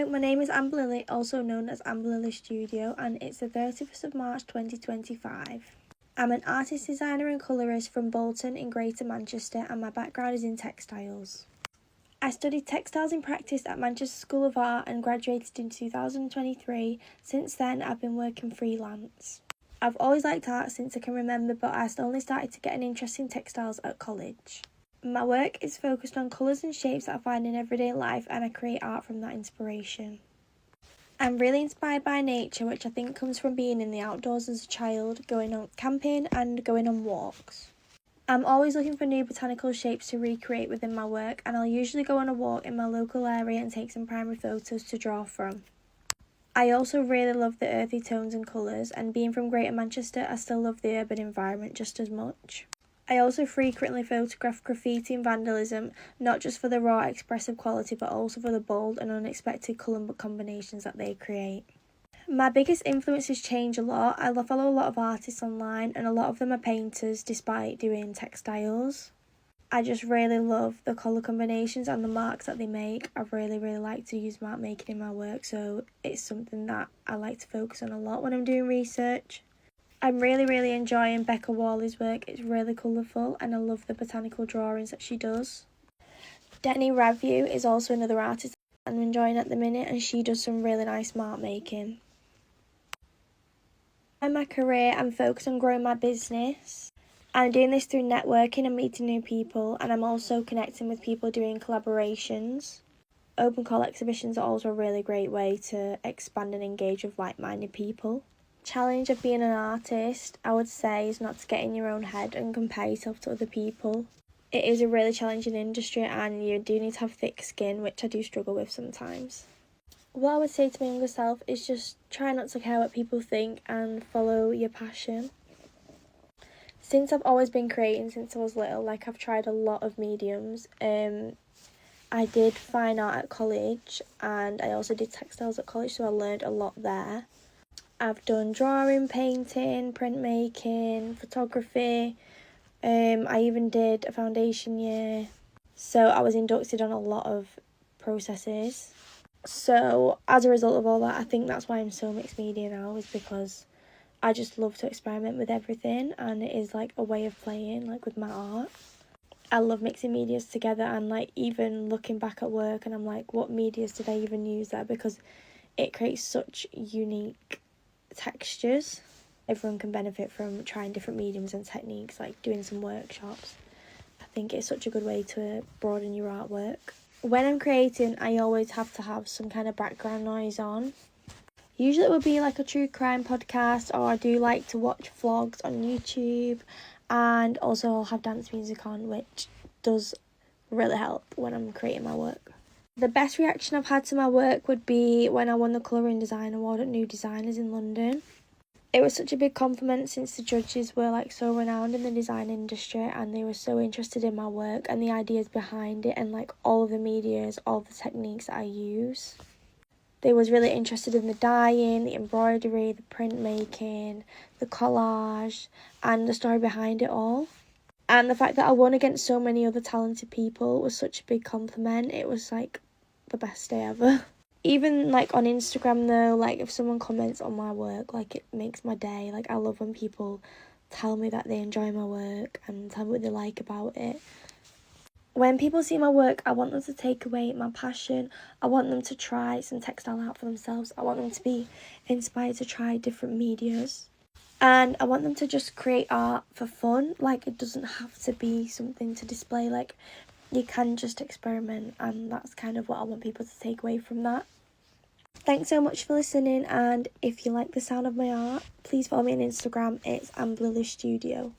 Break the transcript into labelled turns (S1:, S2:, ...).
S1: Hello, my name is Amber Lily, also known as Amber Lily Studio, and it's the 31st of March 2025. I'm an artist, designer and colourist from Bolton in Greater Manchester, and my background is in textiles. I studied textiles in practice at Manchester School of Art and graduated in 2023. Since then, I've been working freelance. I've always liked art since I can remember, but I only started to get an interest in textiles at college. My work is focused on colours and shapes that I find in everyday life, and I create art from that inspiration. I'm really inspired by nature, which I think comes from being in the outdoors as a child, going on camping and going on walks. I'm always looking for new botanical shapes to recreate within my work, and I'll usually go on a walk in my local area and take some primary photos to draw from. I also really love the earthy tones and colours, and being from Greater Manchester, I still love the urban environment just as much. I also frequently photograph graffiti and vandalism, not just for the raw expressive quality but also for the bold and unexpected colour combinations that they create. My biggest influences change a lot. I follow a lot of artists online and a lot of them are painters despite doing textiles. I just really love the colour combinations and the marks that they make. I really like to use mark making in my work, so it's something that I like to focus on a lot when I'm doing research. I'm really enjoying Becca Worley's work. It's really colourful and I love the botanical drawings that she does. Denny Ravu is also another artist I'm enjoying at the minute, and she does some really nice mark making. In my career, I'm focused on growing my business. I'm doing this through networking and meeting new people, and I'm also connecting with people doing collaborations. Open call exhibitions are also a really great way to expand and engage with like-minded people. Challenge of being an artist, I would say, is not to get in your own head and compare yourself to other people. It is a really challenging industry and you do need to have thick skin, which I do struggle with sometimes. What I would say to my younger self is just try not to care what people think and follow your passion. Since I've always been creating since I was little, I've tried a lot of mediums. I did fine art at college and I also did textiles at college, so I learned a lot there. I've done drawing, painting, printmaking, photography. I even did a foundation year. So I was inducted on a lot of processes. So as a result of all that, I think that's why I'm so mixed media now, is because I just love to experiment with everything, and it is a way of playing with my art. I love mixing medias together and even looking back at work and I'm what medias did I even use there, because it creates such unique textures. Everyone can benefit from trying different mediums and techniques, doing some workshops. I think it's such a good way to broaden your artwork. When I'm creating, I always have to have some kind of background noise on. Usually it would be a true crime podcast, or I do like to watch vlogs on YouTube, and also I'll have dance music on, which does really help when I'm creating my work. The best reaction I've had to my work would be when I won the Colouring Design Award at New Designers in London. It was such a big compliment since the judges were so renowned in the design industry and they were so interested in my work and the ideas behind it and all of the medias, all of the techniques that I use. They was really interested in the dyeing, the embroidery, the printmaking, the collage and the story behind it all. And the fact that I won against so many other talented people was such a big compliment. It was the best day ever. Even on Instagram though, if someone comments on my work, it makes my day. I love when people tell me that they enjoy my work and tell me what they like about it. When people see my work, I want them to take away my passion. I want them to try some textile art for themselves. I want them to be inspired to try different medias. And I want them to just create art for fun. It doesn't have to be something to display. You can just experiment, and that's kind of what I want people to take away from that. Thanks so much for listening, and if you like the sound of my art, please follow me on Instagram. It's Amber Lily Studio.